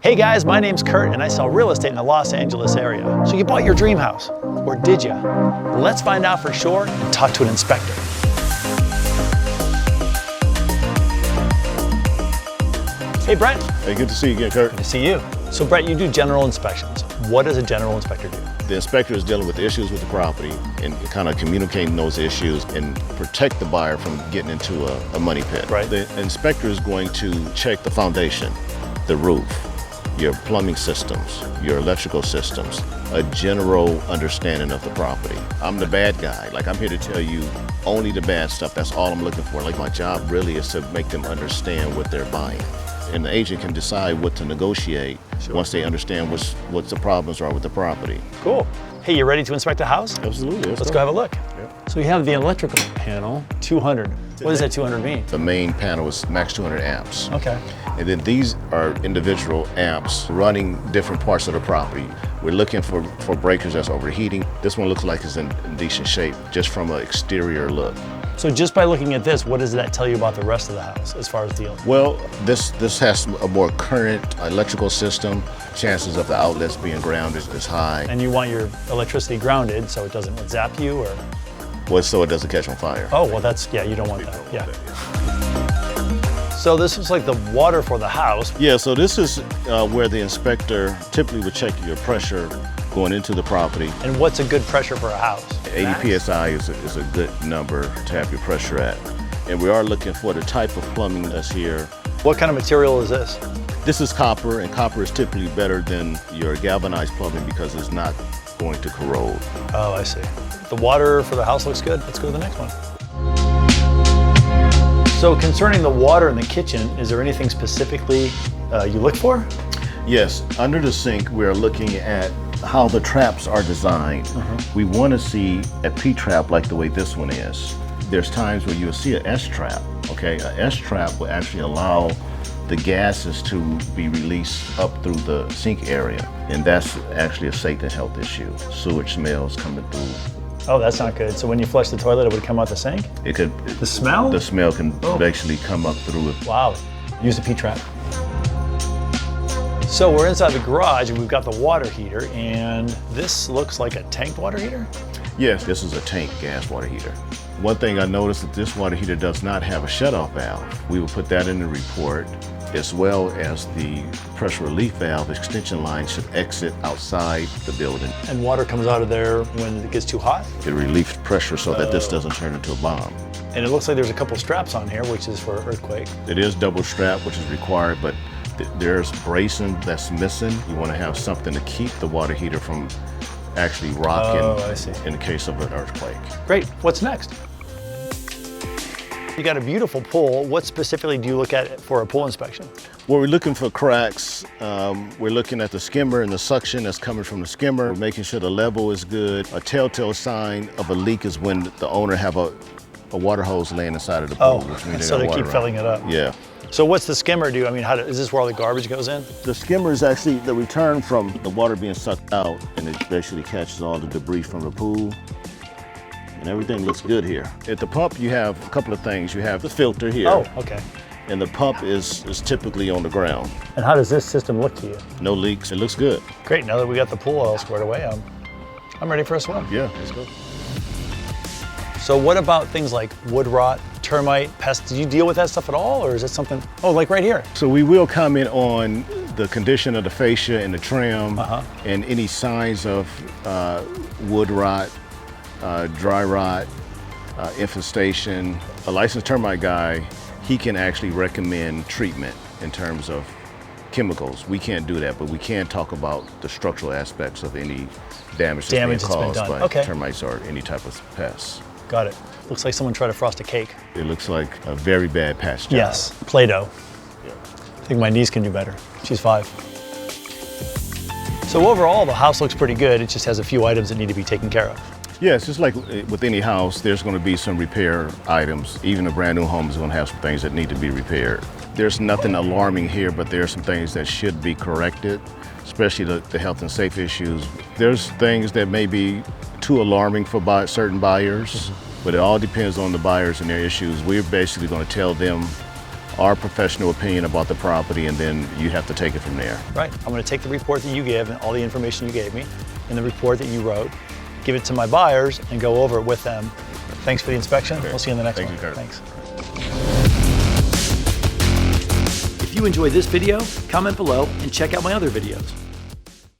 Hey guys, my name's Kurt and I sell real estate in the Los Angeles area. So you bought your dream house, or did ya? Let's find out for sure and talk to an inspector. Hey Brett. Hey, good to see you again, Kurt. Good to see you. So Brett, you do general inspections. What does a general inspector do? The inspector is dealing with the issues with the property and kind of communicating those issues and protect the buyer from getting into a money pit. Right. The inspector is going to check the foundation, the roof, your plumbing systems, your electrical systems, a general understanding of the property. I'm the bad guy. Like, I'm here to tell you only the bad stuff. That's all I'm looking for. Like, my job really is to make them understand what they're buying. And the agent can decide what to negotiate once they understand what the problems are with the property. Cool. Hey, you ready to inspect the house? Absolutely. Let's go have a look. Yep. So we have the electrical panel, 200. What does that 200 mean? The main panel is max 200 amps. Okay. And then these are individual amps running different parts of the property. We're looking for breakers that's overheating. This one looks like it's in decent shape just from an exterior look. So just by looking at this, what does that tell you about the rest of the house as far as dealing? Well, this has a more current electrical system. Chances of the outlets being grounded is high. And you want your electricity grounded so it doesn't zap you, or? Well, so it doesn't catch on fire. Oh, well that's, yeah, you don't want that, yeah. So this is like the water for the house. Yeah, so this is where the inspector typically would check your pressure going into the property. And what's a good pressure for a house? 80 PSI is a good number to have your pressure at. And we are looking for the type of plumbing that's here. What kind of material is this? This is copper, and copper is typically better than your galvanized plumbing because it's not going to corrode. Oh, I see. The water for the house looks good. Let's go to the next one. So concerning the water in the kitchen, is there anything specifically you look for? Yes, under the sink, we're looking at how the traps are designed. We want to see a P-trap like the way this one is. There's times where you'll see an S-trap, okay? An S-trap will actually allow the gases to be released up through the sink area, and that's actually a safety and health issue. Sewage smells coming through. Oh, that's not good. So when you flush the toilet, it would come out the sink? It could. The smell? The smell can actually come up through it. Wow. Use a P-trap. So we're inside the garage and we've got the water heater, and this looks like a tanked water heater? Yes, this is a tank gas water heater. One thing I noticed that this water heater does not have a shutoff valve. We will put that in the report, as well as the pressure relief valve extension line should exit outside the building. And water comes out of there when it gets too hot? It relieves pressure so that this doesn't turn into a bomb. And it looks like there's a couple straps on here, which is for earthquake. It is double strap, which is required, but there's bracing that's missing. You want to have something to keep the water heater from actually rocking in the case of an earthquake. Great. What's next? You got a beautiful pool. What specifically do you look at for a pool inspection? Well, we're looking for cracks. We're looking at the skimmer and the suction that's coming from the skimmer, making sure the level is good. A telltale sign of a leak is when the owner have a water hose laying inside of the pool. Which means so they keep filling it up. Yeah. So what's the skimmer do? I mean, is this where all the garbage goes in? The skimmer is actually the return from the water being sucked out, and it basically catches all the debris from the pool. And everything looks good here. At the pump, you have a couple of things. You have the filter here. Oh, okay. And the pump is typically on the ground. And how does this system look to you? No leaks. It looks good. Great. Now that we got the pool all squared away, I'm ready for a swim. Yeah, let's go. So what about things like wood rot, termite, pests? Do you deal with that stuff at all, or is it something, like right here? So we will comment on the condition of the fascia and the trim and any signs of wood rot, dry rot, infestation. A licensed termite guy, he can actually recommend treatment in terms of chemicals. We can't do that, but we can talk about the structural aspects of any damage that's being caused by termites or any type of pests. Got it. Looks like someone tried to frost a cake. It looks like a very bad patch job. Yes, Play-Doh. Yeah. I think my niece can do better. She's 5. So overall, the house looks pretty good. It just has a few items that need to be taken care of. Yeah, it's just like with any house, there's going to be some repair items. Even a brand new home is going to have some things that need to be repaired. There's nothing alarming here, but there are some things that should be corrected, especially the health and safety issues. There's things that may be too alarming for certain buyers, but it all depends on the buyers and their issues. We're basically going to tell them our professional opinion about the property, and then you have to take it from there. Right. I'm going to take the report that you gave and all the information you gave me and the report that you wrote, give it to my buyers, and go over it with them. Thanks for the inspection. Okay. We'll see you in the next one. Thank you, Kurt. Thanks. If you enjoyed this video, comment below and check out my other videos.